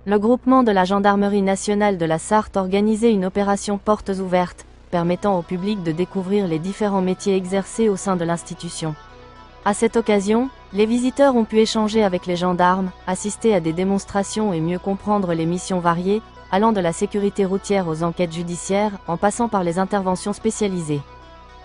Le groupement de la Gendarmerie nationale de la Sarthe organisait une opération portes ouvertes, permettant au public de découvrir les différents métiers exercés au sein de l'institution. À cette occasion, les visiteurs ont pu échanger avec les gendarmes, assister à des démonstrations et mieux comprendre les missions variées, allant de la sécurité routière aux enquêtes judiciaires, en passant par les interventions spécialisées.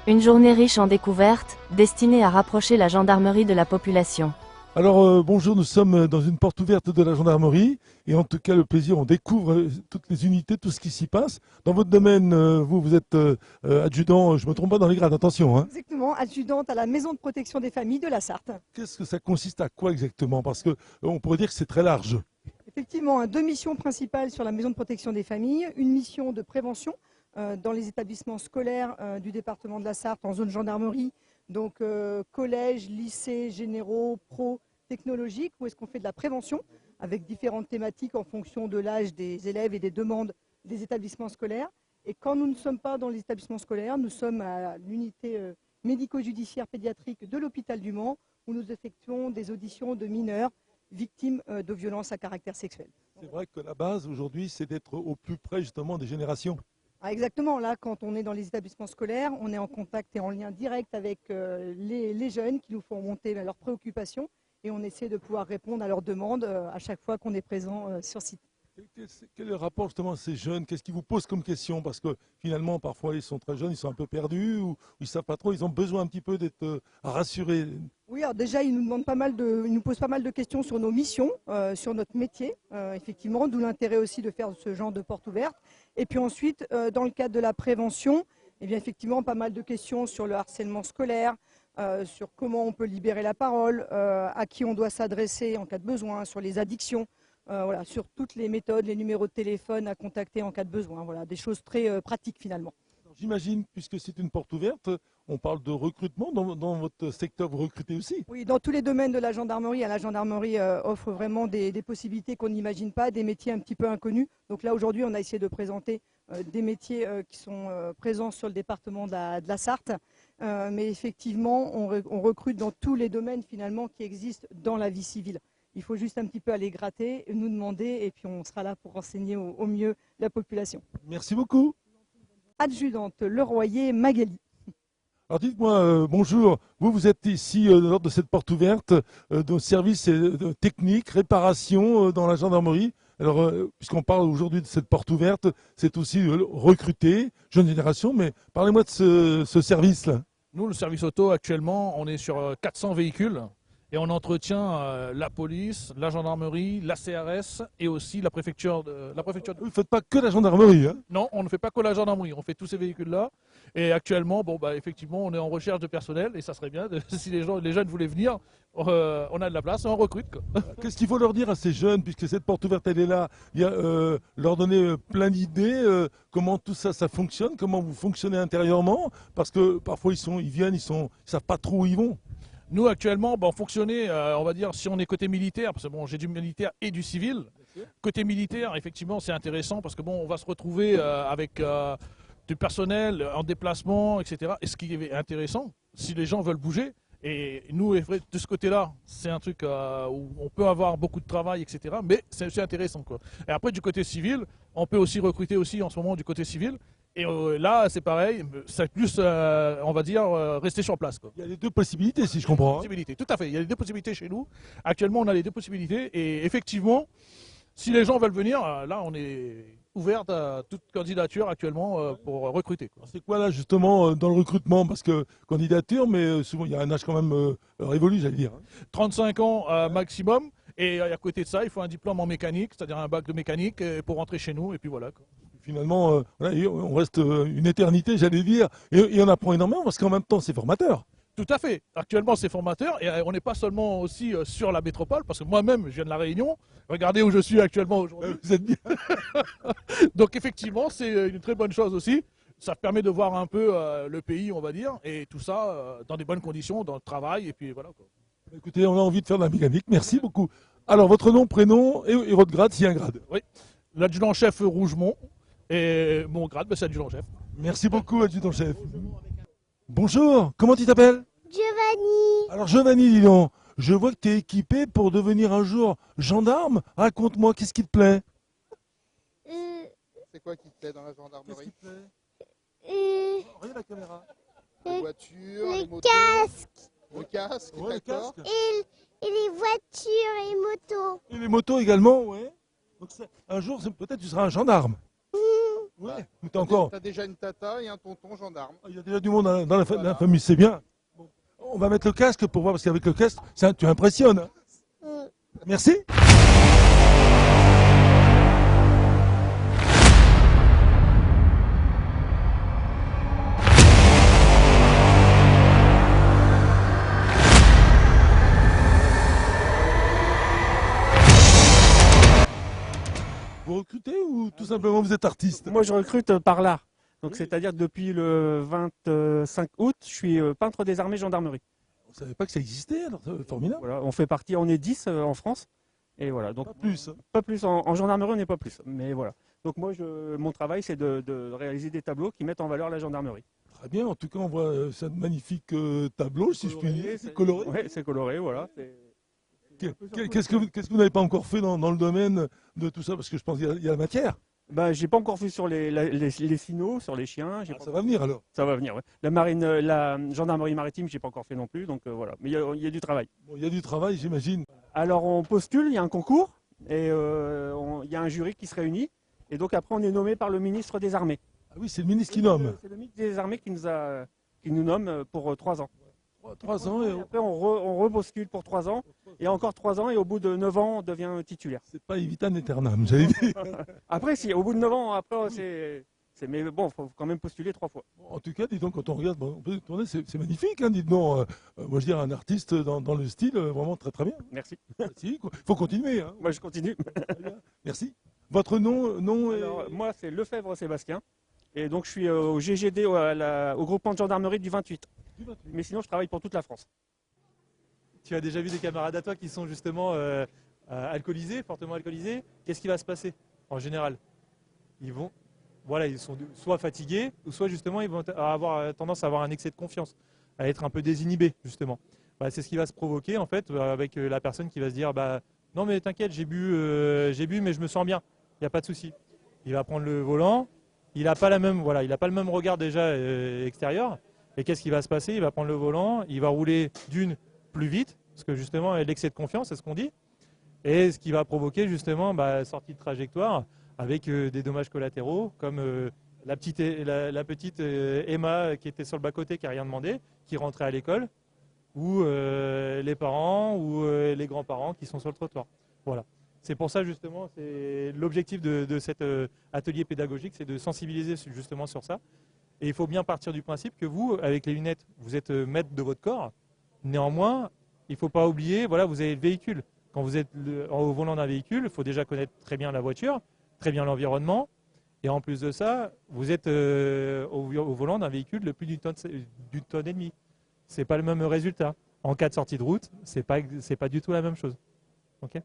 Une journée riche en découvertes, destinée à rapprocher la gendarmerie de la population. Alors bonjour, nous sommes dans une porte ouverte de la gendarmerie et en tout cas le plaisir, on découvre toutes les unités, tout ce qui s'y passe. Dans votre domaine, vous êtes adjudant, je ne me trompe pas dans les grades, attention. Hein. Exactement, adjudante à la maison de protection des familles de la Sarthe. Qu'est-ce que ça consiste à quoi exactement? Parce que on pourrait dire que c'est très large. Effectivement, deux missions principales sur la maison de protection des familles. Une mission de prévention dans les établissements scolaires du département de la Sarthe en zone gendarmerie. Donc collège, lycée, généraux, pro, technologiques, où est-ce qu'on fait de la prévention avec différentes thématiques en fonction de l'âge des élèves et des demandes des établissements scolaires. Et quand nous ne sommes pas dans les établissements scolaires, nous sommes à l'unité médico-judiciaire pédiatrique de l'hôpital du Mans, où nous effectuons des auditions de mineurs victimes de violences à caractère sexuel. C'est vrai que la base aujourd'hui, c'est d'être au plus près justement des générations. Ah, exactement, là quand on est dans les établissements scolaires, on est en contact et en lien direct avec les jeunes qui nous font monter leurs préoccupations et on essaie de pouvoir répondre à leurs demandes à chaque fois qu'on est présent sur site. Quel est le rapport justement à ces jeunes? Qu'est-ce qu'ils vous posent comme question? Parce que finalement, parfois, ils sont très jeunes, ils sont un peu perdus ou ils ne savent pas trop, ils ont besoin un petit peu d'être rassurés. Oui, alors déjà, ils nous posent pas mal de questions sur nos missions, sur notre métier, effectivement, d'où l'intérêt aussi de faire ce genre de porte ouverte. Et puis ensuite, dans le cadre de la prévention, eh bien, effectivement, pas mal de questions sur le harcèlement scolaire, sur comment on peut libérer la parole, à qui on doit s'adresser en cas de besoin, sur les addictions. Voilà, sur toutes les méthodes, les numéros de téléphone à contacter en cas de besoin. Voilà, des choses très pratiques finalement. J'imagine, puisque c'est une porte ouverte, on parle de recrutement. Dans votre secteur, vous recrutez aussi? Oui, dans tous les domaines de la gendarmerie. La gendarmerie offre vraiment des possibilités qu'on n'imagine pas, des métiers un petit peu inconnus. Donc là, aujourd'hui, on a essayé de présenter des métiers qui sont présents sur le département de la Sarthe. Mais effectivement, on recrute dans tous les domaines finalement qui existent dans la vie civile. Il faut juste un petit peu aller gratter, nous demander, et puis on sera là pour renseigner au mieux la population. Merci beaucoup. Adjudante Leroyer Magali. Alors dites-moi, bonjour, vous êtes ici lors de cette porte ouverte de services techniques, réparation dans la gendarmerie. Alors, puisqu'on parle aujourd'hui de cette porte ouverte, c'est aussi recruter, jeune génération, mais parlez-moi de ce service-là. Nous, le service auto, actuellement, on est sur 400 véhicules. Et on entretient la police, la gendarmerie, la CRS et aussi la préfecture. Vous ne faites pas que la gendarmerie, hein? Non, on ne fait pas que la gendarmerie, on fait tous ces véhicules-là. Et actuellement, effectivement, on est en recherche de personnel et ça serait bien, si les jeunes voulaient venir, on a de la place et on recrute, quoi. Qu'est-ce qu'il faut leur dire à ces jeunes, puisque cette porte ouverte, elle est là, leur donner plein d'idées, comment tout ça, ça fonctionne, comment vous fonctionnez intérieurement, parce que parfois ils viennent, ils savent pas trop où ils vont. Nous, actuellement, fonctionner, on va dire, si on est côté militaire, parce que j'ai du militaire et du civil. Côté militaire, effectivement, c'est intéressant parce que on va se retrouver avec du personnel en déplacement, etc. Et ce qui est intéressant, si les gens veulent bouger, et nous, de ce côté-là, c'est un truc où on peut avoir beaucoup de travail, etc. Mais c'est intéressant, quoi. Et après, du côté civil, on peut aussi recruter aussi en ce moment du côté civil. Et là, c'est pareil, c'est plus, on va dire, rester sur place, quoi. Il y a les deux possibilités, si je comprends. Possibilités, tout à fait, il y a les deux possibilités chez nous. Actuellement, on a les deux possibilités. Et effectivement, si les gens veulent venir, là, on est ouvert à toute candidature actuellement pour recruter, quoi. C'est quoi là, justement, dans le recrutement? Parce que candidature, mais souvent, il y a un âge quand même révolu, j'allais dire. 35 ans maximum. Et à côté de ça, il faut un diplôme en mécanique, c'est-à-dire un bac de mécanique pour rentrer chez nous. Et puis voilà, quoi. Finalement, on reste une éternité, j'allais dire, et on apprend énormément parce qu'en même temps, c'est formateur. Tout à fait. Actuellement, c'est formateur et on n'est pas seulement aussi sur la métropole, parce que moi-même, je viens de La Réunion. Regardez où je suis actuellement aujourd'hui. Vous êtes bien. Donc effectivement, c'est une très bonne chose aussi. Ça permet de voir un peu le pays, on va dire, et tout ça dans des bonnes conditions, dans le travail, et puis voilà, quoi. Écoutez, on a envie de faire de la mécanique. Merci beaucoup. Alors, votre nom, prénom et votre grade, s'il y a un grade. Oui, l'adjudant-chef Rougemont. Et mon grade, c'est adjudant-chef. Merci beaucoup, adjudant-chef. Bonjour, comment tu t'appelles? Giovanni. Alors, Giovanni, dis donc, je vois que tu es équipé pour devenir un jour gendarme. Raconte-moi, qu'est-ce qui te plaît? c'est quoi qui te plaît dans la gendarmerie? Regarde la caméra. Les voitures, les motos. Casque Le casque, Ouais, le d'accord. casque. et les voitures et motos. Et les motos également, ouais. Donc un jour, peut-être tu seras un gendarme. Ouais, mais t'as encore. T'as déjà une tata et un tonton gendarme. Il y a déjà du monde dans la Voilà. famille, c'est bien. Bon. On va mettre le casque pour voir, parce qu'avec le casque, tu impressionnes. Hein. Merci. Vous recrutez ou tout simplement vous êtes artiste? Moi, je recrute par l'art. Donc, c'est-à-dire que depuis le 25 août, je suis peintre des armées gendarmerie. On ne savait pas que ça existait, alors formidable. Voilà, on fait partie, on est 10 en France. Et voilà, donc Pas plus. Hein. pas plus en gendarmerie, on n'est pas plus. Mais voilà. Donc moi, mon travail, c'est de réaliser des tableaux qui mettent en valeur la gendarmerie. Très bien, en tout cas, on voit ce magnifique tableau, si je puis dire. C'est coloré. Oui, c'est coloré, voilà. Qu'est-ce que vous n'avez pas encore fait dans le domaine de tout ça? Parce que je pense qu'il y a la matière. Bah, j'ai pas encore vu sur les sinos, sur les chiens. Ah, ça va venir alors. Ça va venir, ouais. La gendarmerie maritime, j'ai pas encore fait non plus, donc voilà. Mais il y a du travail. Bon, il y a du travail, j'imagine. Alors on postule, il y a un concours et il y a un jury qui se réunit. Et donc après, on est nommé par le ministre des Armées. Ah oui, c'est le ministre qui nomme. C'est le ministre des Armées qui nous nomme pour 3 ans. 3 ans et Après, on repostule pour 3 ans. Et encore 3 ans, et au bout de 9 ans, on devient titulaire. c'est pas vitam aeternam, j'avais dit. Après, si, au bout de 9 ans, après, mais bon, il faut quand même postuler 3 fois. En tout cas, dis donc, quand on regarde, on peut tourner, c'est magnifique. Hein, dites donc, moi je dirais un artiste dans le style, vraiment très très bien. Merci. Il faut continuer. Hein. Moi, je continue. Très bien. Merci. Votre nom Alors, moi, c'est Lefebvre Sébastien. Et donc, je suis au GGD, au groupement de gendarmerie du 28. Mais sinon, je travaille pour toute la France. Tu as déjà vu des camarades à toi qui sont justement alcoolisés, fortement alcoolisés. Qu'est-ce qui va se passer en général? Ils sont soit fatigués, ou soit justement ils vont avoir tendance à avoir un excès de confiance, à être un peu désinhibés justement. Bah, c'est ce qui va se provoquer en fait avec la personne qui va se dire bah non mais t'inquiète, j'ai bu mais je me sens bien, il n'y a pas de souci. Il va prendre le volant, il n'a pas le même regard déjà extérieur. Et qu'est-ce qui va se passer? Il va prendre le volant, il va rouler plus vite, parce que justement, il y a l'excès de confiance, c'est ce qu'on dit. Et ce qui va provoquer justement sortie de trajectoire avec des dommages collatéraux, comme la petite Emma qui était sur le bas-côté, qui n'a rien demandé, qui rentrait à l'école, ou les parents, ou les grands-parents qui sont sur le trottoir. Voilà. C'est pour ça justement, c'est l'objectif de cet atelier pédagogique, c'est de sensibiliser justement sur ça. Et il faut bien partir du principe que vous, avec les lunettes, vous êtes maître de votre corps. Néanmoins, il ne faut pas oublier, voilà, vous avez le véhicule. Quand vous êtes au volant d'un véhicule, il faut déjà connaître très bien la voiture, très bien l'environnement. Et en plus de ça, vous êtes au volant d'un véhicule de plus d'une tonne et demie. Ce n'est pas le même résultat. En cas de sortie de route, ce n'est pas du tout la même chose. Okay.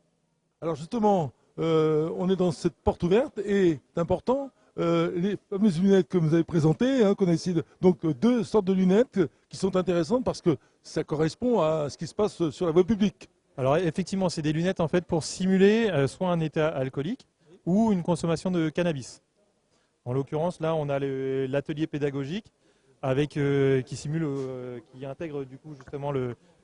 Alors justement, on est dans cette porte ouverte et c'est important. Les fameuses lunettes que vous avez présentées, hein, qu'on a essayé donc 2 sortes de lunettes qui sont intéressantes parce que ça correspond à ce qui se passe sur la voie publique. Alors effectivement, c'est des lunettes en fait pour simuler soit un état alcoolique ou une consommation de cannabis. En l'occurrence, là, on a l'atelier pédagogique avec qui simule, qui intègre du coup justement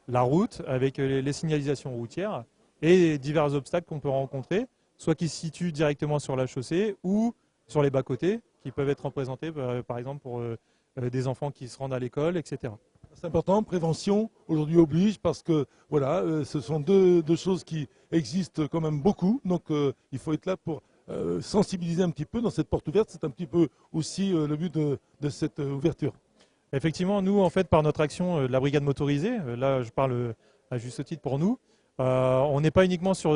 la route avec les signalisations routières et divers obstacles qu'on peut rencontrer, soit qui se situent directement sur la chaussée ou sur les bas-côtés, qui peuvent être représentés par exemple pour des enfants qui se rendent à l'école, etc. C'est important, prévention aujourd'hui oblige parce que voilà, ce sont deux choses qui existent quand même beaucoup, donc il faut être là pour sensibiliser un petit peu dans cette porte ouverte. C'est un petit peu aussi le but de cette ouverture. Effectivement, nous en fait par notre action de la brigade motorisée, là je parle à juste titre pour nous, on n'est pas uniquement sur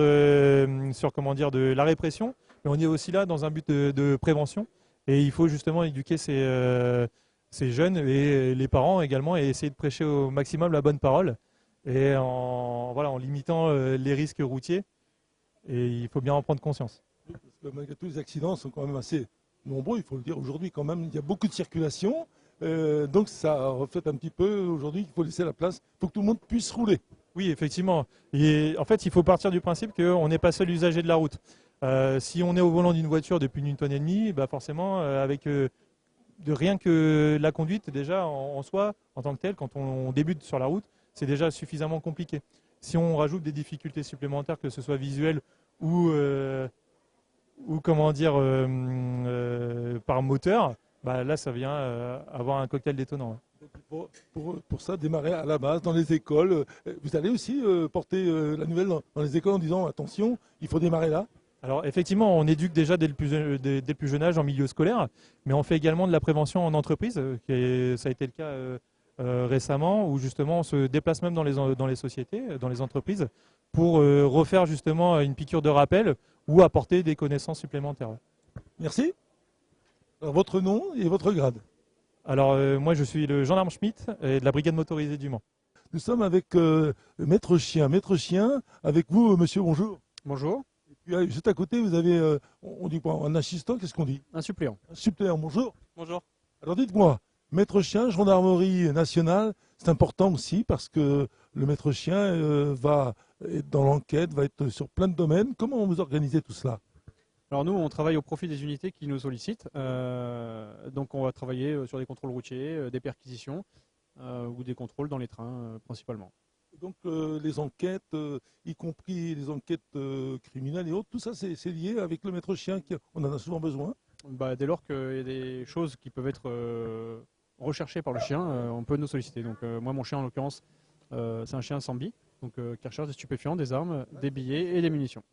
comment dire, de la répression, mais on est aussi là dans un but de prévention et il faut justement éduquer ces jeunes et les parents également et essayer de prêcher au maximum la bonne parole et en limitant les risques routiers et il faut bien en prendre conscience. Parce que malgré tout, les accidents sont quand même assez nombreux, il faut le dire aujourd'hui quand même, il y a beaucoup de circulation, donc ça reflète un petit peu aujourd'hui qu'il faut laisser la place, il faut que tout le monde puisse rouler. Oui, effectivement. Et en fait, il faut partir du principe qu'on n'est pas seul usager de la route. Si on est au volant d'une voiture depuis 1,5 tonnes, bah forcément, avec de rien que la conduite, déjà en soi, en tant que telle, quand on débute sur la route, c'est déjà suffisamment compliqué. Si on rajoute des difficultés supplémentaires, que ce soit visuelles ou comment dire, par moteur, bah là, ça vient avoir un cocktail détonnant. Pour ça, démarrer à la base, dans les écoles. Vous allez aussi porter la nouvelle dans les écoles en disant attention, il faut démarrer là. Alors effectivement, on éduque déjà dès le plus jeune âge en milieu scolaire, mais on fait également de la prévention en entreprise, ça a été le cas récemment, où justement on se déplace même dans les sociétés, dans les entreprises, pour refaire justement une piqûre de rappel ou apporter des connaissances supplémentaires. Merci. Alors, votre nom et votre grade? Alors moi je suis le gendarme Schmitt de la brigade motorisée du Mans. Nous sommes avec Maître Chien. Maître Chien, avec vous, monsieur, bonjour. Bonjour. Et puis, juste à côté, vous avez, on dit quoi, un assistant, qu'est-ce qu'on dit? Un suppléant. Un suppléant, bonjour. Bonjour. Alors dites-moi, Maître Chien, gendarmerie nationale, c'est important aussi parce que le Maître Chien va être dans l'enquête, va être sur plein de domaines. Comment vous organisez tout cela? Alors nous, on travaille au profit des unités qui nous sollicitent. Donc on va travailler sur des contrôles routiers, des perquisitions ou des contrôles dans les trains principalement. Donc les enquêtes, y compris les enquêtes criminelles et autres, tout ça c'est lié avec le Maître Chien, on en a souvent besoin. Bah, dès lors qu'il y a des choses qui peuvent être recherchées par le chien, on peut nous solliciter. Donc moi, mon chien en l'occurrence, c'est un chien Sambi, donc qui recherche des stupéfiants, des armes, des billets et des munitions.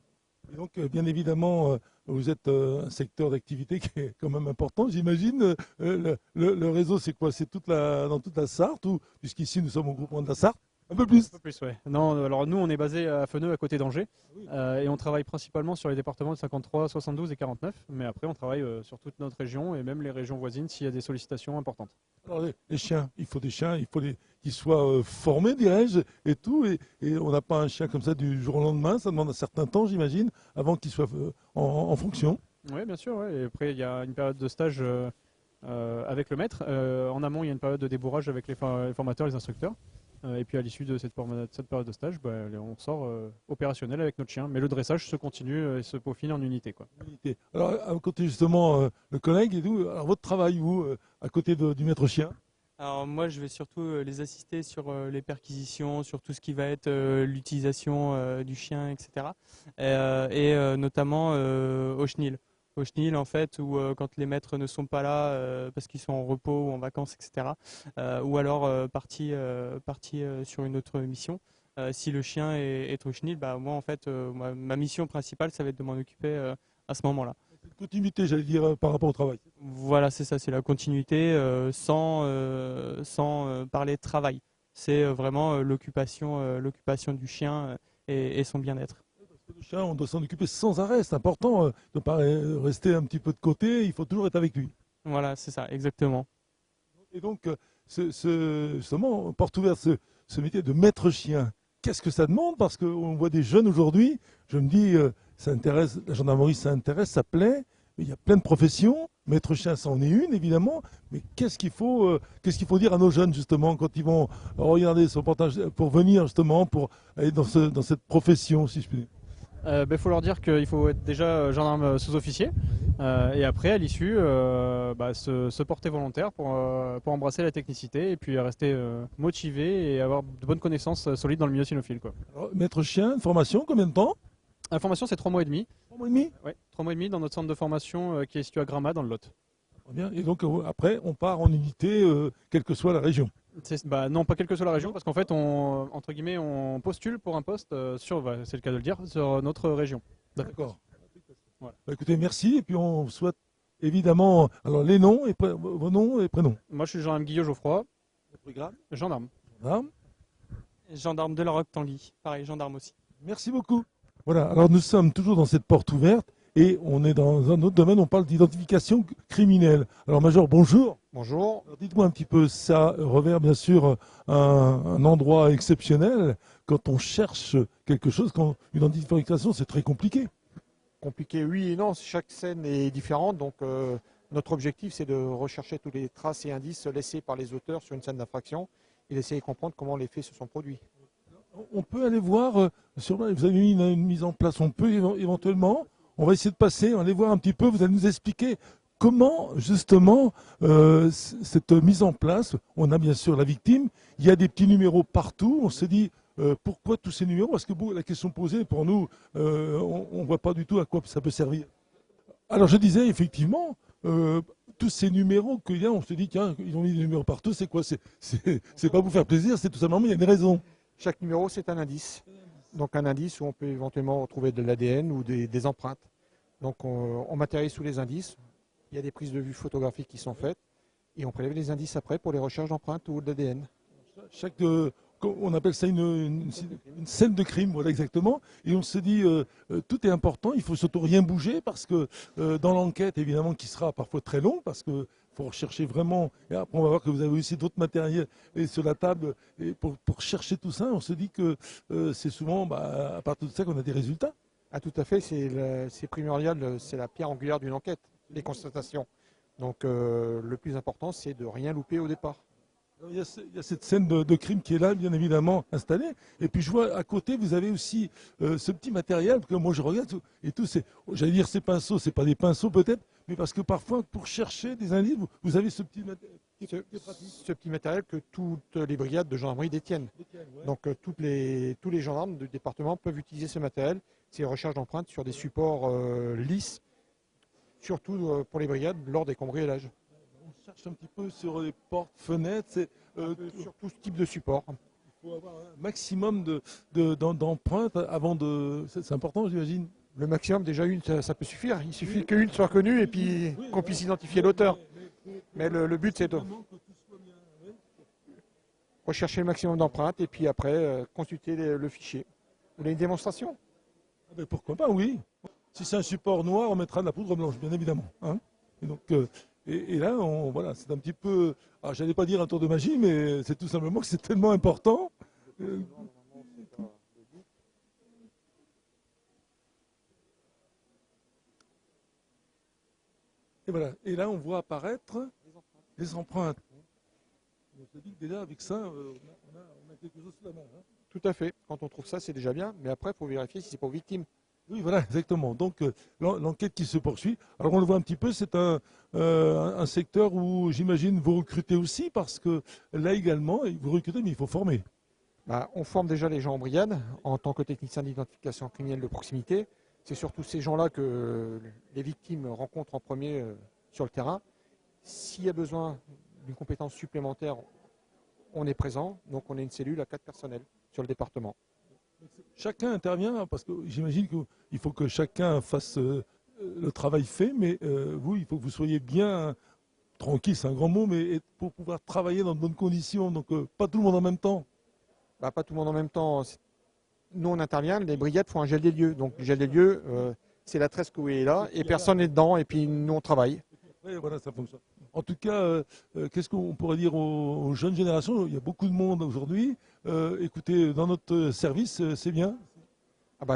Et donc, bien évidemment, vous êtes un secteur d'activité qui est quand même important, j'imagine. Le réseau, c'est quoi? C'est dans toute la Sarthe, puisqu'ici nous sommes au groupement de la Sarthe? Un peu plus. Un peu plus, ouais. Non, alors nous, on est basé à Feneux, à côté d'Angers, et on travaille principalement sur les départements de 53, 72 et 49. Mais après, on travaille sur toute notre région et même les régions voisines s'il y a des sollicitations importantes. Alors les chiens, il faut des chiens, il faut qu'ils soient formés, dirais-je, et tout. Et on n'a pas un chien comme ça du jour au lendemain. Ça demande un certain temps, j'imagine, avant qu'il soit en fonction. Oui, bien sûr. Ouais. Et après, il y a une période de stage avec le maître. En amont, il y a une période de débourrage avec les formateurs, les instructeurs. Et puis à l'issue de cette période de stage, on sort opérationnel avec notre chien. Mais le dressage se continue et se peaufine en unité, quoi. Unité. Alors à côté justement, le collègue et tout, alors votre travail, vous, à côté du maître chien? Alors moi je vais surtout les assister sur les perquisitions, sur tout ce qui va être l'utilisation du chien, etc. Et notamment au chenil. Au chenil en fait, où quand les maîtres ne sont pas là parce qu'ils sont en repos ou en vacances, etc. Ou alors partis sur une autre mission. Si le chien est au chenil, bah, moi en fait, ma mission principale ça va être de m'en occuper à ce moment-là. Continuité, j'allais dire, par rapport au travail. Voilà, c'est ça, c'est la continuité sans parler de travail. C'est vraiment l'occupation du chien et son bien-être. Le chien, on doit s'en occuper sans arrêt, c'est important de ne pas rester un petit peu de côté, il faut toujours être avec lui. Voilà, c'est ça, exactement. Et donc, justement, porte ouverte, ce métier de maître chien, qu'est-ce que ça demande? Parce qu'on voit des jeunes aujourd'hui, je me dis, ça intéresse, la gendarmerie, ça intéresse, ça plaît, mais il y a plein de professions. Maître chien, ça en est une, évidemment. Mais qu'est-ce qu'il faut dire à nos jeunes, justement, quand ils vont regarder ce reportage, pour venir, justement, pour aller dans cette profession, si je puis dire? Faut leur dire qu'il faut être déjà gendarme sous-officier et après à l'issue se porter volontaire pour embrasser la technicité et puis rester motivé et avoir de bonnes connaissances solides dans le milieu cynophile, quoi. Alors, maître chien, formation, combien de temps? La formation c'est 3 mois et demi. 3 mois et demi? Oui, 3 mois et demi dans notre centre de formation qui est situé à Gramat dans le Lot. Bien. Et donc après on part en unité quelle que soit la région. Non, pas quelle que soit la région, parce qu'en fait, entre guillemets, on postule pour un poste c'est le cas de le dire, sur notre région. D'accord. Voilà. Bah, écoutez, merci. Et puis on souhaite évidemment alors les noms et vos noms et prénoms. Moi, je suis gendarme Guillaume Geoffroy. Votre grade? Gendarme. Gendarme. Gendarme de la Roque-Tanguy, pareil, gendarme aussi. Merci beaucoup. Voilà. Alors nous sommes toujours dans cette porte ouverte et on est dans un autre domaine. On parle d'identification criminelle. Alors Major, bonjour. Bonjour. Dites-moi un petit peu, ça revers bien sûr un endroit exceptionnel. Quand on cherche quelque chose, quand une identification, c'est très compliqué. Compliqué, oui et non. Chaque scène est différente. Donc notre objectif, c'est de rechercher toutes les traces et indices laissés par les auteurs sur une scène d'infraction et d'essayer de comprendre comment les faits se sont produits. On peut aller voir, vous avez mis une mise en place, on peut éventuellement, on va essayer de passer, on va aller voir un petit peu, vous allez nous expliquer comment justement cette mise en place, on a bien sûr la victime, il y a des petits numéros partout, on se dit pourquoi tous ces numéros? Parce que la question posée pour nous, on ne voit pas du tout à quoi ça peut servir. Alors je disais effectivement, tous ces numéros qu'il y a, on se dit tiens, ils ont mis des numéros partout, c'est quoi? C'est pas pour faire plaisir, c'est tout simplement, il y a une raison. Chaque numéro, c'est un indice. Donc un indice où on peut éventuellement retrouver de l'ADN ou des empreintes. Donc on matérialise tous les indices, il y a des prises de vue photographiques qui sont faites et on prélève les indices après pour les recherches d'empreintes ou d'ADN. On appelle ça une scène de crime, voilà exactement. Et on se dit, tout est important, il faut surtout rien bouger parce que dans l'enquête, évidemment, qui sera parfois très long, parce que faut rechercher vraiment. Et après, on va voir que vous avez aussi d'autres matériels sur la table. Et pour chercher tout ça, on se dit que c'est souvent à partir de ça qu'on a des résultats. Ah, tout à fait, c'est primordial, c'est la pierre angulaire d'une enquête, les constatations. Donc le plus important, c'est de rien louper au départ. Il y a cette scène de crime qui est là, bien évidemment, installée. Et puis je vois à côté, vous avez aussi ce petit matériel que moi je regarde et tout. J'allais dire ces pinceaux, c'est pas des pinceaux peut-être, mais parce que parfois pour chercher des indices, vous avez ce petit matériel. Ce petit matériel que toutes les brigades de gendarmerie détiennent. Ouais. Donc tous les gendarmes du département peuvent utiliser ce matériel, ces recherches d'empreintes sur des supports lisses, surtout pour les brigades lors des cambriolages. On cherche un petit peu sur les portes, fenêtres, sur tout ce type de support. Il faut avoir un maximum d'empreintes avant de... C'est important, j'imagine. Le maximum, déjà une, ça peut suffire. Il suffit qu'une soit connue et puis qu'on puisse identifier l'auteur. Mais le but, c'est de rechercher le maximum d'empreintes et puis après consulter le fichier. Vous voulez une démonstration? Pourquoi pas, oui. Si c'est un support noir, on mettra de la poudre blanche, bien évidemment. Hein, et donc, et là, voilà, c'est un petit peu, j'allais pas dire un tour de magie, mais c'est tout simplement que c'est tellement important. Et voilà. Et là, on voit apparaître les empreintes. On se dit que déjà, avec ça, on a quelque chose sous la main. Hein. Tout à fait. Quand on trouve ça, c'est déjà bien. Mais après, il faut vérifier si c'est pour victime. Oui, voilà, exactement. Donc, l'enquête qui se poursuit. Alors, on le voit un petit peu, c'est un secteur où, j'imagine, vous recrutez aussi, parce que là également, vous recrutez, mais il faut former. On forme déjà les gens en brigade, en tant que technicien d'identification criminelle de proximité. C'est surtout ces gens-là que les victimes rencontrent en premier sur le terrain. S'il y a besoin d'une compétence supplémentaire, on est présent. Donc, on est une cellule à 4 personnels sur le département. Chacun intervient, parce que j'imagine qu'il faut que chacun fasse le travail fait, mais vous, il faut que vous soyez bien tranquille, c'est un grand mot, mais pour pouvoir travailler dans de bonnes conditions, donc pas tout le monde en même temps. Pas tout le monde en même temps. Nous, on intervient, les brigades font un gel des lieux. Donc, le gel des lieux, c'est la tresse qui est là, et personne n'est dedans, et puis nous, on travaille. Oui, voilà, ça fonctionne. En tout cas, qu'est-ce qu'on pourrait dire aux jeunes générations? Il y a beaucoup de monde aujourd'hui. Écoutez, dans notre service, c'est bien.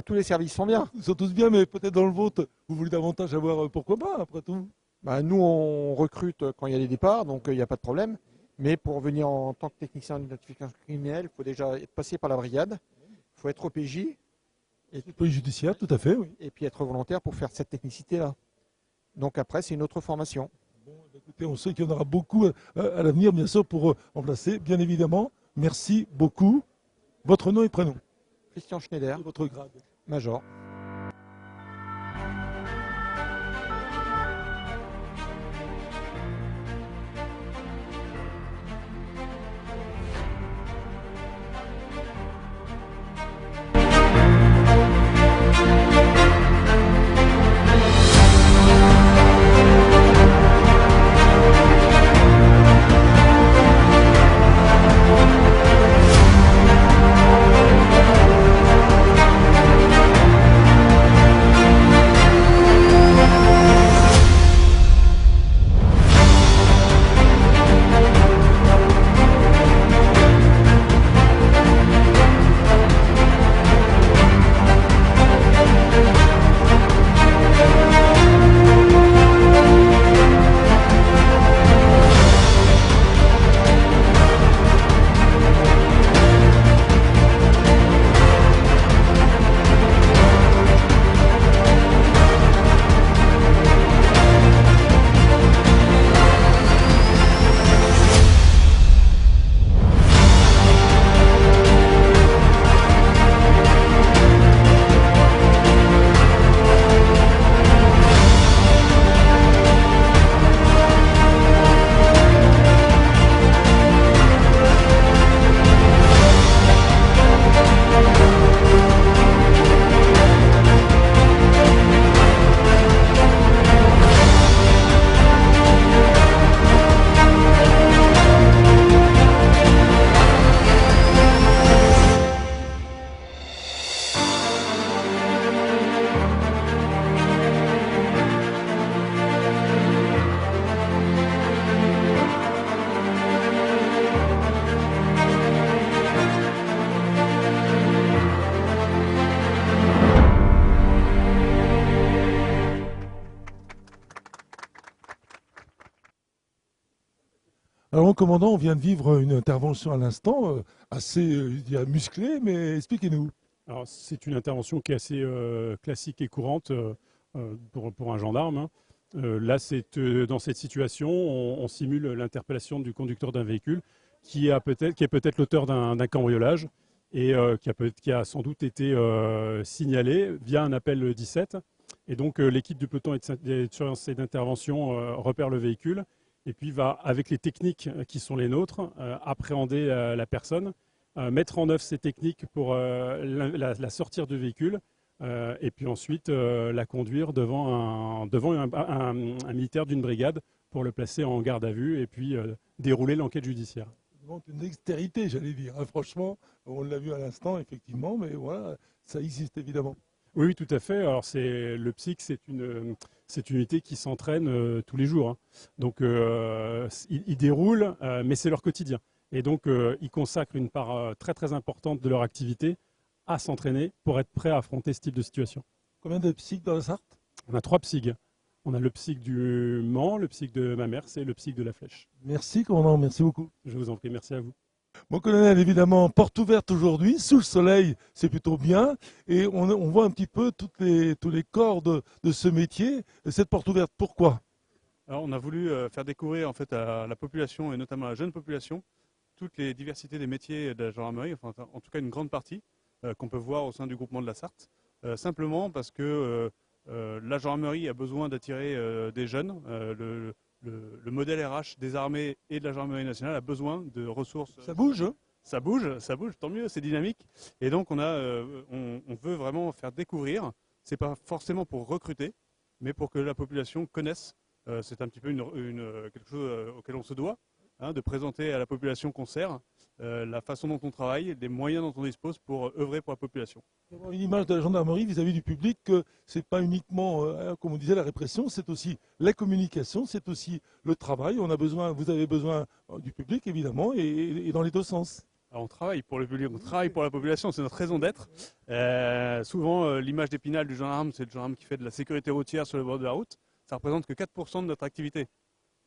Tous les services sont bien. Ils sont tous bien, mais peut-être dans le vôtre, vous voulez davantage avoir, pourquoi pas, après tout? Nous, on recrute quand il y a des départs, donc il n'y a pas de problème. Mais pour venir en tant que technicien d'identification criminelle, il faut déjà être passé par la brigade. Il faut être OPJ. Police judiciaire, tout à fait, oui. Et puis être volontaire pour faire cette technicité-là. Donc après, c'est une autre formation. Bon, écoutez, on sait qu'il y en aura beaucoup à l'avenir, bien sûr, pour remplacer, bien évidemment. Merci beaucoup. Votre nom et prénom? Christian Schneider. Et votre grade? Major. Alors, mon commandant, on vient de vivre une intervention à l'instant, assez je dirais, musclée, mais expliquez-nous. Alors, c'est une intervention qui est assez classique et courante pour un gendarme, hein. Là, dans cette situation, on simule l'interpellation du conducteur d'un véhicule qui est peut-être l'auteur d'un cambriolage et qui a sans doute été signalé via un appel 17. Et donc, l'équipe du peloton de surveillance et d'intervention repère le véhicule et puis va, avec les techniques qui sont les nôtres, appréhender la personne, mettre en œuvre ces techniques pour la sortir du véhicule et puis ensuite la conduire devant un militaire d'une brigade pour le placer en garde à vue et puis dérouler l'enquête judiciaire. Une dextérité, j'allais dire, hein. Franchement, on l'a vu à l'instant, effectivement, mais voilà, ça existe évidemment. Oui, tout à fait. Alors, le PSIC, c'est une unité qui s'entraîne tous les jours, hein. Donc, ils déroulent, mais c'est leur quotidien. Et donc, ils consacrent une part très très importante de leur activité à s'entraîner pour être prêts à affronter ce type de situation. Combien de PSIC dans la Sarthe? On a 3 PSIG. On a le PSIC du Mans, le PSIC de Mamers et le PSIC de la Flèche. Merci, commandant, merci beaucoup. Je vous en prie, merci à vous. Mon colonel, évidemment, porte ouverte aujourd'hui, sous le soleil, c'est plutôt bien. Et on voit un petit peu tous les corps de ce métier. Cette porte ouverte, pourquoi? Alors, on a voulu faire découvrir en fait, à la population, et notamment à la jeune population, toutes les diversités des métiers de la gendarmerie, enfin, en tout cas une grande partie, qu'on peut voir au sein du groupement de la Sarthe. Simplement parce que la gendarmerie a besoin d'attirer des jeunes. Le modèle RH des armées et de la gendarmerie nationale a besoin de ressources. Ça bouge, hein? Ça bouge, tant mieux, c'est dynamique. Et donc on veut vraiment faire découvrir, c'est pas forcément pour recruter, mais pour que la population connaisse. C'est un petit peu quelque chose auquel on se doit, hein, de présenter à la population qu'on sert la façon dont on travaille, les moyens dont on dispose pour œuvrer pour la population. Une image de la gendarmerie vis-à-vis du public, que ce n'est pas uniquement, comme on disait, la répression, c'est aussi la communication, c'est aussi le travail. Vous avez besoin du public, évidemment, et dans les deux sens. Alors on travaille pour le public, on travaille pour la population, c'est notre raison d'être. Souvent, l'image d'Épinal du gendarme, c'est le gendarme qui fait de la sécurité routière sur le bord de la route. Ça représente que 4% de notre activité.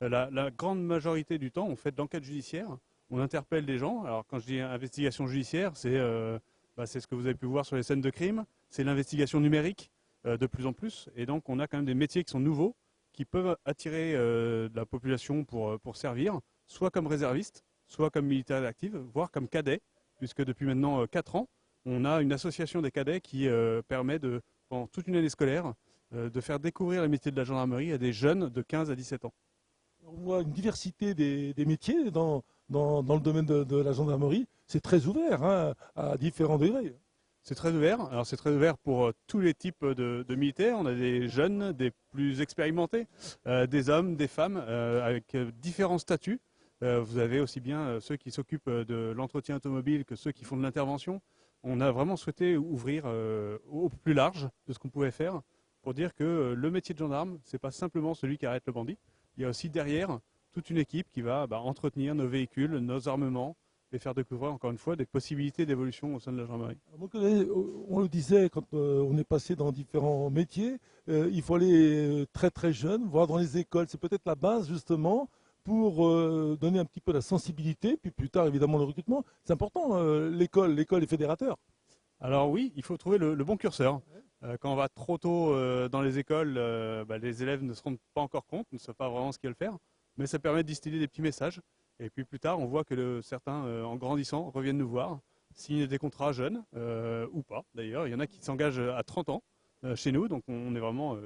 La grande majorité du temps, on fait de l'enquête judiciaire. On interpelle des gens. Alors quand je dis investigation judiciaire, c'est ce que vous avez pu voir sur les scènes de crime. C'est l'investigation numérique de plus en plus. Et donc on a quand même des métiers qui sont nouveaux, qui peuvent attirer de la population pour servir, soit comme réservistes, soit comme militaires actifs, voire comme cadets, puisque depuis maintenant 4 ans, on a une association des cadets qui permet pendant toute une année scolaire, de faire découvrir les métiers de la gendarmerie à des jeunes de 15 à 17 ans. On voit une diversité des métiers dans le domaine de la gendarmerie. C'est très ouvert, hein, à différents degrés. C'est très ouvert. Alors c'est très ouvert pour tous les types de militaires. On a des jeunes, des plus expérimentés, des hommes, des femmes, avec différents statuts. Vous avez aussi bien ceux qui s'occupent de l'entretien automobile que ceux qui font de l'intervention. On a vraiment souhaité ouvrir au plus large de ce qu'on pouvait faire pour dire que le métier de gendarme, ce n'est pas simplement celui qui arrête le bandit. Il y a aussi derrière toute une équipe qui va entretenir nos véhicules, nos armements et faire découvrir encore une fois des possibilités d'évolution au sein de la gendarmerie. On le disait quand on est passé dans différents métiers, il faut aller très très jeune, voire dans les écoles. C'est peut-être la base justement pour donner un petit peu la sensibilité, puis plus tard évidemment le recrutement. C'est important, l'école est fédérateur. Alors oui, il faut trouver le bon curseur. Quand on va trop tôt dans les écoles, les élèves ne se rendent pas encore compte, ne savent pas vraiment ce qu'ils veulent faire, mais ça permet de distiller des petits messages. Et puis plus tard, on voit que certains, en grandissant, reviennent nous voir, signent des contrats jeunes, ou pas d'ailleurs. Il y en a qui s'engagent à 30 ans chez nous, donc on est vraiment,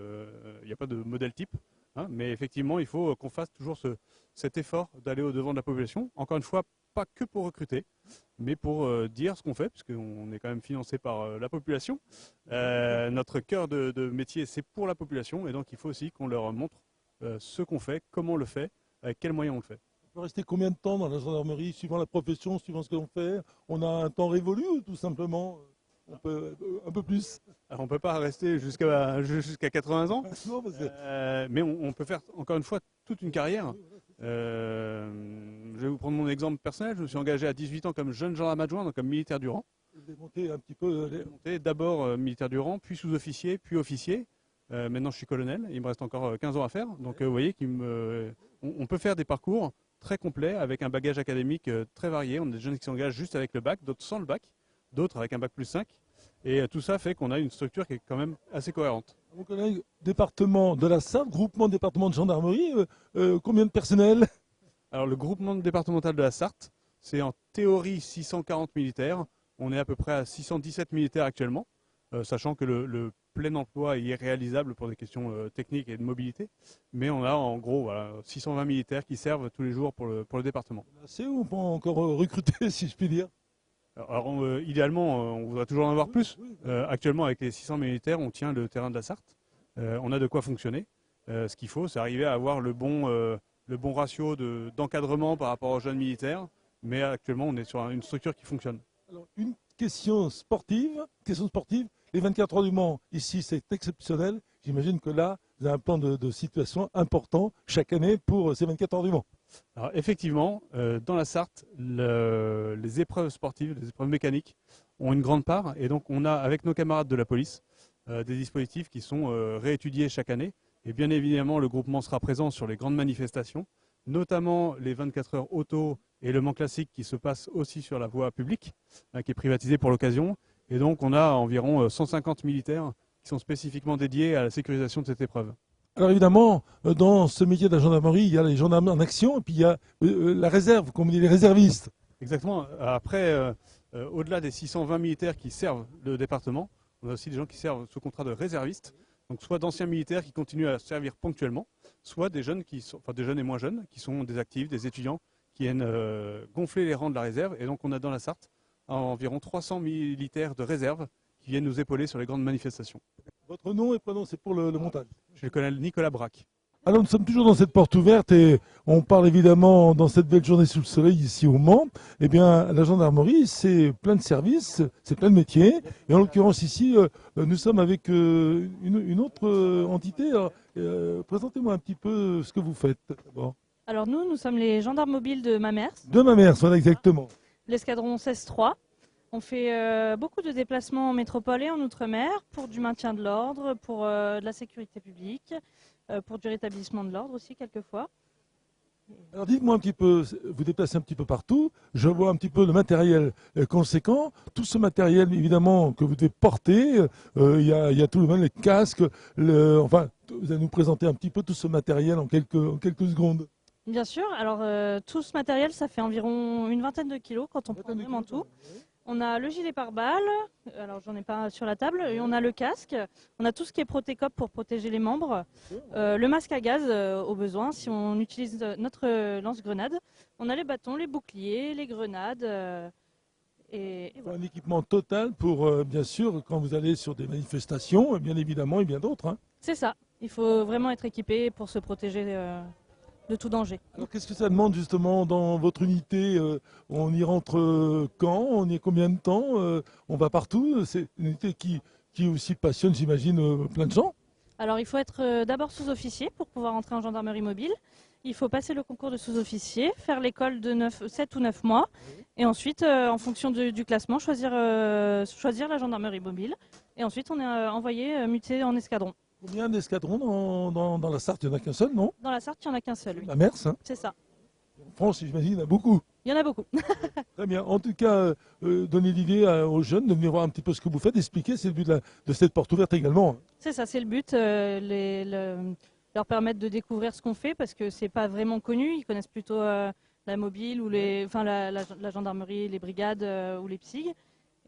il n'y a pas de modèle type. Hein, mais effectivement, il faut qu'on fasse toujours cet effort d'aller au-devant de la population. Encore une fois, pas que pour recruter, mais pour dire ce qu'on fait, puisqu'on est quand même financé par la population. Notre cœur de métier, c'est pour la population, et donc il faut aussi qu'on leur montre ce qu'on fait, comment on le fait, avec quels moyens on le fait. On peut rester combien de temps dans la gendarmerie, suivant la profession, suivant ce que l'on fait? On a un temps révolu ou tout simplement on peut un peu plus? Alors, on ne peut pas rester jusqu'à 80 ans, mais on peut faire encore une fois toute une carrière. Je vais vous prendre mon exemple personnel. Je me suis engagé à 18 ans comme jeune gendarme adjoint, donc comme militaire du rang. Démonté un petit peu. D'abord militaire du rang, puis sous-officier, puis officier. Maintenant je suis colonel, il me reste encore 15 ans à faire. Donc vous voyez qu'on peut faire des parcours très complet avec un bagage académique très varié. On a des jeunes qui s'engagent juste avec le bac, d'autres sans le bac, d'autres avec un bac plus 5. Et tout ça fait qu'on a une structure qui est quand même assez cohérente. Mon collègue, département de la Sarthe, groupement département de gendarmerie, combien de personnel? Alors le groupement départemental de la Sarthe, c'est en théorie 640 militaires. On est à peu près à 617 militaires actuellement, sachant que le plein emploi est irréalisable pour des questions techniques et de mobilité. Mais on a en gros 620 militaires qui servent tous les jours pour le département. C'est où on peut encore recruter, si je puis dire? Alors idéalement, on voudrait toujours en avoir plus. Actuellement, avec les 600 militaires, on tient le terrain de la Sarthe. On a de quoi fonctionner. Ce qu'il faut, c'est arriver à avoir le bon ratio d'encadrement par rapport aux jeunes militaires. Mais actuellement, on est sur une structure qui fonctionne. Alors, une question sportive. Les 24 heures du Mans, ici, c'est exceptionnel. J'imagine que là, vous avez un plan de situation important chaque année pour ces 24 heures du Mans. Alors effectivement, dans la Sarthe, les épreuves sportives, les épreuves mécaniques ont une grande part. Et donc on a, avec nos camarades de la police, des dispositifs qui sont réétudiés chaque année. Et bien évidemment, le groupement sera présent sur les grandes manifestations, notamment les 24 heures auto et le Mans classique qui se passe aussi sur la voie publique, qui est privatisée pour l'occasion. Et donc on a environ 150 militaires qui sont spécifiquement dédiés à la sécurisation de cette épreuve. Alors évidemment, dans ce métier de la gendarmerie, il y a les gendarmes en action et puis il y a la réserve, comme on dit, les réservistes. Exactement. Après, au-delà des 620 militaires qui servent le département, on a aussi des gens qui servent sous contrat de réservistes. Donc soit d'anciens militaires qui continuent à servir ponctuellement, soit des jeunes des jeunes et moins jeunes, qui sont des actifs, des étudiants, qui viennent gonfler les rangs de la réserve. Et donc on a dans la Sarthe environ 300 militaires de réserve qui viennent nous épauler sur les grandes manifestations. Votre nom et prénom, c'est pour le montage. Je suis le colonel Nicolas Braque. Alors nous sommes toujours dans cette porte ouverte et on parle évidemment dans cette belle journée sous le soleil ici au Mans. Eh bien la gendarmerie c'est plein de services, c'est plein de métiers. Et en l'occurrence ici nous sommes avec une autre entité. Présentez-moi un petit peu ce que vous faites d'abord. Alors nous sommes les gendarmes mobiles de Mamers. De Mamers, voilà exactement. L'escadron 16-3. On fait beaucoup de déplacements en métropole et en outre-mer pour du maintien de l'ordre, pour de la sécurité publique, pour du rétablissement de l'ordre aussi quelquefois. Alors dites-moi un petit peu, vous déplacez un petit peu partout, je vois un petit peu le matériel conséquent. Tout ce matériel évidemment que vous devez porter, il y a tout le monde, les casques, enfin vous allez nous présenter un petit peu tout ce matériel en quelques secondes. Bien sûr, alors tout ce matériel ça fait environ une vingtaine de kilos quand on prend vraiment tout. On a le gilet pare-balles, alors j'en ai pas sur la table, et on a le casque, on a tout ce qui est Protecop pour protéger les membres, le masque à gaz au besoin si on utilise notre lance-grenade. On a les bâtons, les boucliers, les grenades. Et voilà. Un équipement total pour, bien sûr, quand vous allez sur des manifestations, bien évidemment, et bien d'autres. Hein. C'est ça, il faut vraiment être équipé pour se protéger de tout danger. Alors qu'est-ce que ça demande justement dans votre unité? On y rentre quand? On y est combien de temps? On va partout? C'est une unité qui aussi passionne, j'imagine, plein de gens? Alors il faut être d'abord sous-officier pour pouvoir entrer en gendarmerie mobile. Il faut passer le concours de sous-officier, faire l'école de 7 ou 9 mois et ensuite, en fonction du classement, choisir la gendarmerie mobile. Et ensuite on est envoyé muté en escadron. Combien d'escadrons dans la Sarthe? Il n'y en a qu'un seul, non? Dans la Sarthe, il n'y en a qu'un seul, oui. Mamers, hein? C'est ça. En France, j'imagine, il y en a beaucoup. Il y en a beaucoup. Très bien. En tout cas, donnez l'idée aux jeunes de venir voir un petit peu ce que vous faites, expliquer, c'est le but de cette porte ouverte également. C'est ça, c'est le but, leur permettre de découvrir ce qu'on fait parce que c'est pas vraiment connu. Ils connaissent plutôt la mobile ou la gendarmerie, les brigades ou les PSIG.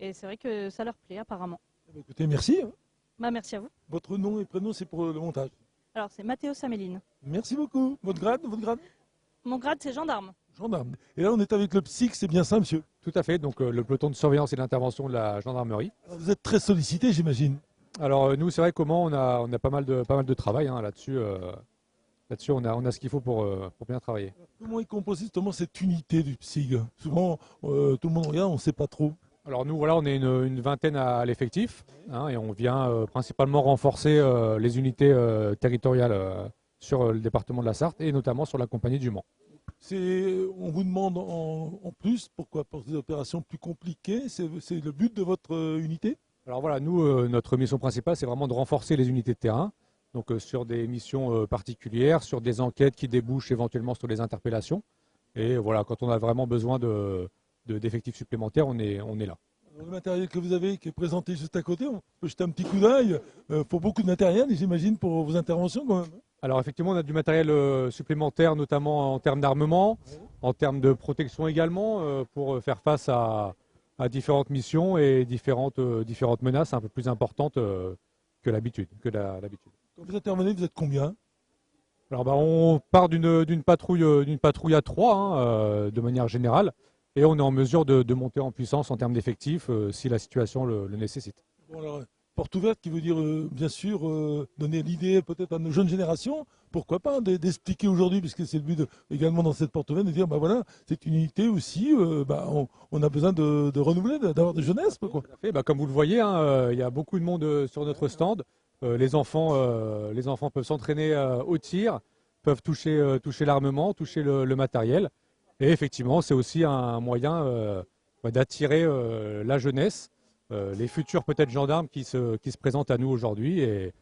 Et c'est vrai que ça leur plaît apparemment. Écoutez, merci. Merci à vous. Votre nom et prénom, c'est pour le montage. Alors, c'est Mathéo Saméline. Merci beaucoup. Votre grade? Mon grade, c'est gendarme. Gendarme. Et là, on est avec le PSIC, c'est bien ça, monsieur? Tout à fait, donc le peloton de surveillance et d'intervention de la gendarmerie. Alors, vous êtes très sollicité, j'imagine. Alors nous, c'est vrai comment on a pas mal de travail hein, là-dessus. Là-dessus, on a ce qu'il faut pour bien travailler. Comment est composée justement cette unité du PSIG? Souvent, tout le monde regarde, on ne sait pas trop. Alors nous, voilà, on est une vingtaine à l'effectif hein, et on vient principalement renforcer les unités territoriales sur le département de la Sarthe et notamment sur la compagnie du Mans. On vous demande en plus, pourquoi? Pour des opérations plus compliquées, c'est le but de votre unité? Alors voilà, nous, notre mission principale, c'est vraiment de renforcer les unités de terrain, donc sur des missions particulières, sur des enquêtes qui débouchent éventuellement sur des interpellations. Et voilà, quand on a vraiment besoin d'effectifs supplémentaires, on est là. Le matériel que vous avez, qui est présenté juste à côté, on peut jeter un petit coup d'œil. Faut beaucoup de matériel, j'imagine, pour vos interventions quand même. Alors effectivement, on a du matériel supplémentaire, notamment en termes d'armement, en termes de protection également, pour faire face à différentes missions et différentes menaces un peu plus importantes que l'habitude. Quand vous intervenez, vous êtes combien? Alors on part d'une patrouille à 3 de manière générale, et on est en mesure de monter en puissance en termes d'effectifs si la situation le nécessite. Bon, alors, porte ouverte qui veut dire bien sûr donner l'idée peut-être à nos jeunes générations, pourquoi pas, d'expliquer aujourd'hui, puisque c'est le but également dans cette porte ouverte, de dire voilà, c'est une unité aussi, on a besoin de renouveler, d'avoir de jeunesse. Quoi. Comme vous le voyez, il y a beaucoup de monde sur notre stand. Les enfants peuvent s'entraîner au tir, peuvent toucher l'armement, toucher le matériel. Et effectivement, c'est aussi un moyen d'attirer la jeunesse, les futurs peut-être gendarmes qui se présentent à nous aujourd'hui. Et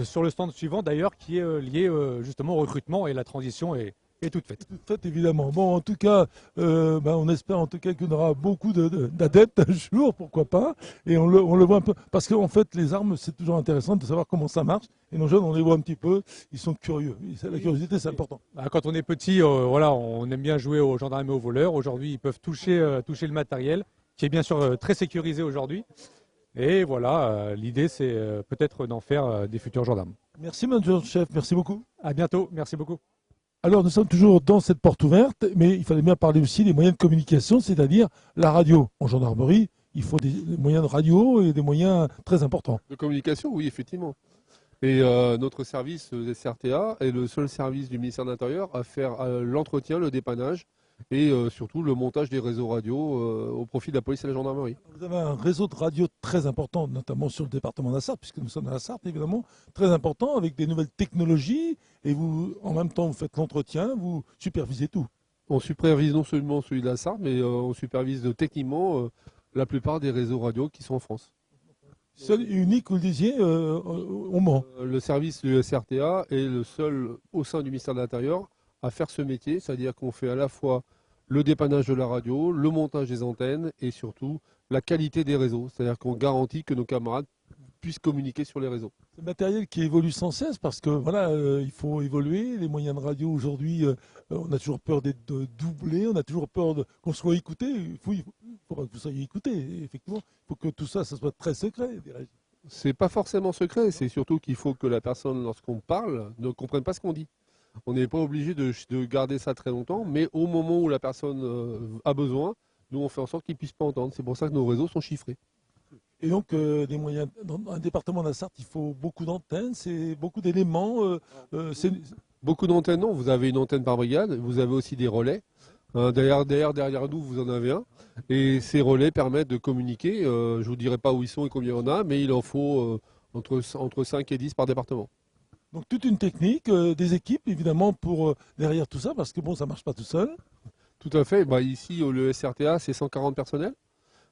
sur le stand suivant d'ailleurs, qui est lié justement au recrutement, et la transition est toute faite. Toute faite, évidemment. Bon, en tout cas, on espère en tout cas qu'il y aura beaucoup d'adeptes un jour, pourquoi pas. Et on le voit un peu. Parce qu'en fait, les armes, c'est toujours intéressant de savoir comment ça marche. Et nos jeunes, on les voit un petit peu, ils sont curieux. La curiosité, c'est important. Quand on est petit, on aime bien jouer aux gendarmes et aux voleurs. Aujourd'hui, ils peuvent toucher le matériel, qui est bien sûr très sécurisé aujourd'hui. Et voilà, l'idée, c'est peut-être d'en faire des futurs gendarmes. Merci, monsieur le chef. Merci beaucoup. À bientôt. Merci beaucoup. Alors, nous sommes toujours dans cette porte ouverte, mais il fallait bien parler aussi des moyens de communication, c'est-à-dire la radio. En gendarmerie, il faut des moyens de radio et des moyens très importants. De communication, oui, effectivement. Et notre service, le SRTA, est le seul service du ministère de l'Intérieur à faire l'entretien, le dépannage et surtout le montage des réseaux radio au profit de la police et de la gendarmerie. Vous avez un réseau de radio très important, notamment sur le département de la Sarthe, puisque nous sommes à la Sarthe, évidemment, très important, avec des nouvelles technologies, et vous, en même temps, vous faites l'entretien, vous supervisez tout. On supervise non seulement celui de la Sarthe, mais on supervise techniquement la plupart des réseaux radio qui sont en France. Seul et unique, vous le disiez, au Mans. Le service du SRTA est le seul au sein du ministère de l'Intérieur à faire ce métier, c'est-à-dire qu'on fait à la fois le dépannage de la radio, le montage des antennes et surtout la qualité des réseaux, c'est-à-dire qu'on garantit que nos camarades puissent communiquer sur les réseaux. C'est un matériel qui évolue sans cesse parce que voilà, il faut évoluer. Les moyens de radio aujourd'hui, on a toujours peur d'être doublés, on a toujours peur qu'on soit écouté. Il faut que vous soyez écouté. Effectivement, il faut que tout ça, ça soit très secret. C'est pas forcément secret, c'est surtout qu'il faut que la personne, lorsqu'on parle, ne comprenne pas ce qu'on dit. On n'est pas obligé de garder ça très longtemps, mais au moment où la personne a besoin, nous on fait en sorte qu'il ne puisse pas entendre. C'est pour ça que nos réseaux sont chiffrés. Et donc, des moyens, dans un département de la Sarthe, il faut beaucoup d'antennes, c'est beaucoup d'éléments. Beaucoup d'antennes, non. Vous avez une antenne par brigade, vous avez aussi des relais. Derrière nous, vous en avez un. Et ces relais permettent de communiquer. Je ne vous dirai pas où ils sont et combien il y en a, mais il en faut entre 5 et 10 par département. Donc toute une technique, des équipes évidemment pour derrière tout ça, parce que bon, ça ne marche pas tout seul. Tout à fait. Ici, le SRTA, c'est 140 personnels.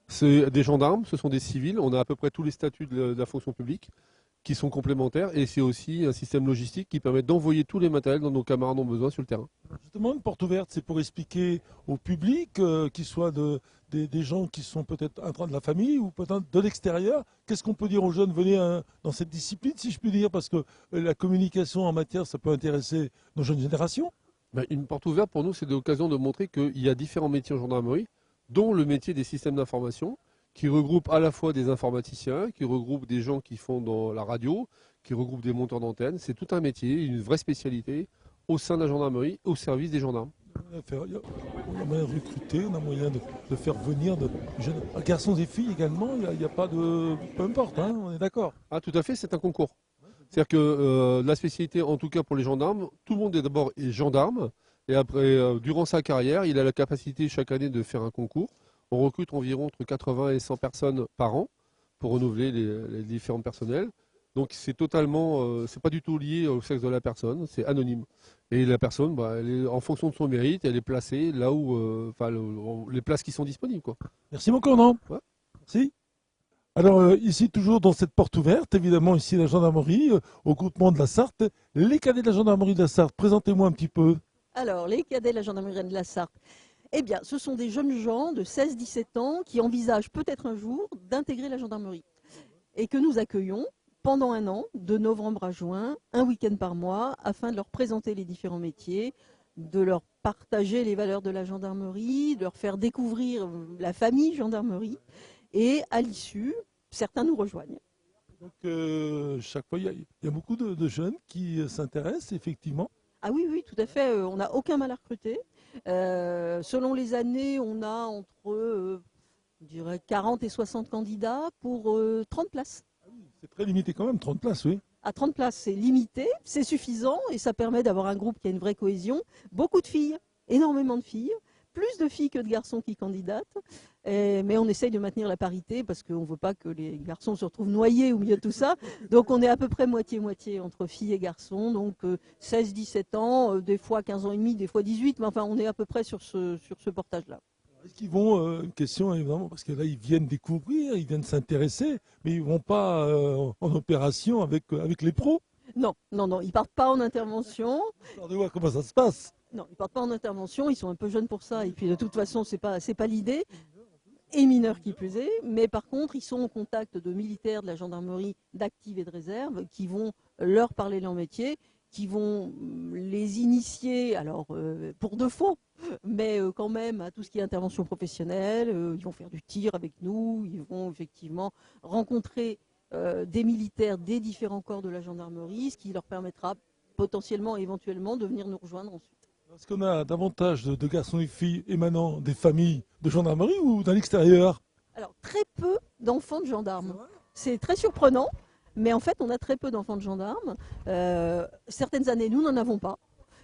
C'est des gendarmes, ce sont des civils. On a à peu près tous les statuts de la fonction publique qui sont complémentaires. Et c'est aussi un système logistique qui permet d'envoyer tous les matériels dont nos camarades ont besoin sur le terrain. Justement, une porte ouverte, c'est pour expliquer au public, qu'ils soient des gens qui sont peut-être un train de la famille ou peut-être de l'extérieur. Qu'est-ce qu'on peut dire aux jeunes? Venez dans cette discipline, si je puis dire, parce que la communication en matière, ça peut intéresser nos jeunes générations. Une porte ouverte, pour nous, c'est l'occasion de montrer qu'il y a différents métiers en gendarmerie, dont le métier des systèmes d'information, qui regroupe à la fois des informaticiens, qui regroupe des gens qui font dans la radio, qui regroupe des monteurs d'antennes. C'est tout un métier, une vraie spécialité au sein de la gendarmerie, au service des gendarmes. On a moyen de recruter, on a moyen de faire venir de jeunes garçons et filles également. Il n'y a pas de... Peu importe, hein, on est d'accord. Ah, tout à fait, c'est un concours. C'est-à-dire que la spécialité, en tout cas pour les gendarmes, tout le monde est d'abord gendarme. Et après, durant sa carrière, il a la capacité chaque année de faire un concours. On recrute environ entre 80 et 100 personnes par an pour renouveler les différents personnels. Donc c'est totalement, c'est pas du tout lié au sexe de la personne, c'est anonyme. Et la personne, elle est, en fonction de son mérite, elle est placée là où, les places qui sont disponibles, quoi. Merci mon commandant. Ouais. Merci. Alors ici, toujours dans cette porte ouverte, évidemment ici la gendarmerie, au groupement de la Sarthe. Les cadets de la gendarmerie de la Sarthe, présentez-moi un petit peu. Alors, les cadets de la gendarmerie de la Sarthe, eh bien, ce sont des jeunes gens de 16-17 ans qui envisagent peut-être un jour d'intégrer la gendarmerie et que nous accueillons pendant un an, de novembre à juin, un week-end par mois, afin de leur présenter les différents métiers, de leur partager les valeurs de la gendarmerie, de leur faire découvrir la famille gendarmerie, et à l'issue, certains nous rejoignent. Donc, chaque fois, il y a beaucoup de jeunes qui s'intéressent, effectivement. Ah oui, oui, tout à fait. On n'a aucun mal à recruter. Selon les années, on a entre je dirais 40 et 60 candidats pour 30 places. C'est très limité quand même, 30 places, oui. À 30 places, c'est limité, c'est suffisant et ça permet d'avoir un groupe qui a une vraie cohésion. Beaucoup de filles, énormément de filles, plus de filles que de garçons qui candidatent. Mais on essaye de maintenir la parité parce qu'on ne veut pas que les garçons se retrouvent noyés au milieu de tout ça. Donc on est à peu près moitié-moitié entre filles et garçons. Donc 16-17 ans, des fois 15 ans et demi, des fois 18. Mais enfin, on est à peu près sur ce portage-là. Est-ce qu'ils vont, une question évidemment, parce que là ils viennent découvrir, ils viennent s'intéresser, mais ils ne vont pas en opération avec les pros? Non, non, non, ils ne partent pas en intervention. De voir comment ça se passe? Non, ils ne partent pas en intervention, ils sont un peu jeunes pour ça, et puis de toute façon, c'est pas l'idée, et mineurs qui plus est, mais par contre, ils sont en contact de militaires de la gendarmerie d'active et de réserve qui vont leur parler leur métier, qui vont les initier, alors pour de faux, mais quand même à tout ce qui est intervention professionnelle, ils vont faire du tir avec nous, ils vont effectivement rencontrer des militaires des différents corps de la gendarmerie, ce qui leur permettra potentiellement, éventuellement, de venir nous rejoindre ensuite. Est-ce qu'on a davantage de garçons et filles émanant des familles de gendarmerie ou d'un extérieur? Alors, très peu d'enfants de gendarmes. C'est très surprenant, mais en fait, on a très peu d'enfants de gendarmes. Certaines années, nous n'en avons pas.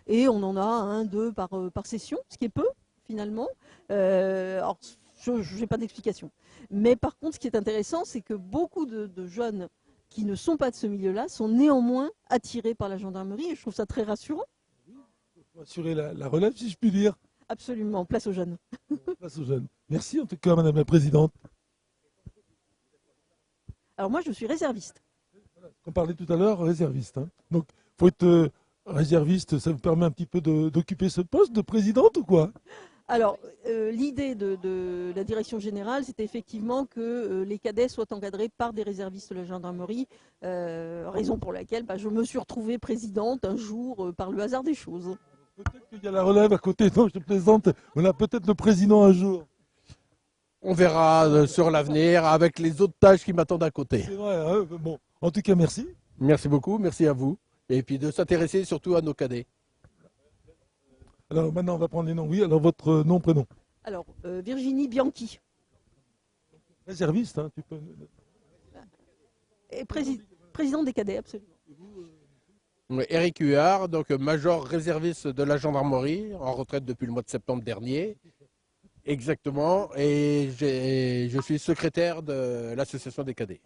Et on en a 1, 2 par session, ce qui est peu, finalement. Alors, je n'ai pas d'explication. Mais par contre, ce qui est intéressant, c'est que beaucoup de jeunes qui ne sont pas de ce milieu-là sont néanmoins attirés par la gendarmerie. Et je trouve ça très rassurant. Assurer la relève, si je puis dire. Absolument, place aux jeunes. Place aux jeunes. Merci en tout cas, Madame la Présidente. Alors moi, je suis réserviste. On parlait tout à l'heure, réserviste. Hein. Donc, il faut être réserviste, ça vous permet un petit peu d'occuper ce poste de présidente ou quoi? Alors, l'idée de la direction générale, c'était effectivement que les cadets soient encadrés par des réservistes de la gendarmerie, raison pour laquelle je me suis retrouvée présidente un jour par le hasard des choses. Peut-être qu'il y a la relève à côté, non, je te plaisante, on a peut-être le président un jour. On verra sur l'avenir avec les autres tâches qui m'attendent à côté. C'est vrai, hein, bon, en tout cas, merci. Merci beaucoup, merci à vous. Et puis de s'intéresser surtout à nos cadets. Alors maintenant, on va prendre les noms. Oui, alors votre nom, prénom? Alors, Virginie Bianchi. Réserviste, hein, tu peux... Et président des cadets, absolument. Éric Huard, donc major réserviste de la gendarmerie, en retraite depuis le mois de septembre dernier. Exactement, et je suis secrétaire de l'association des cadets.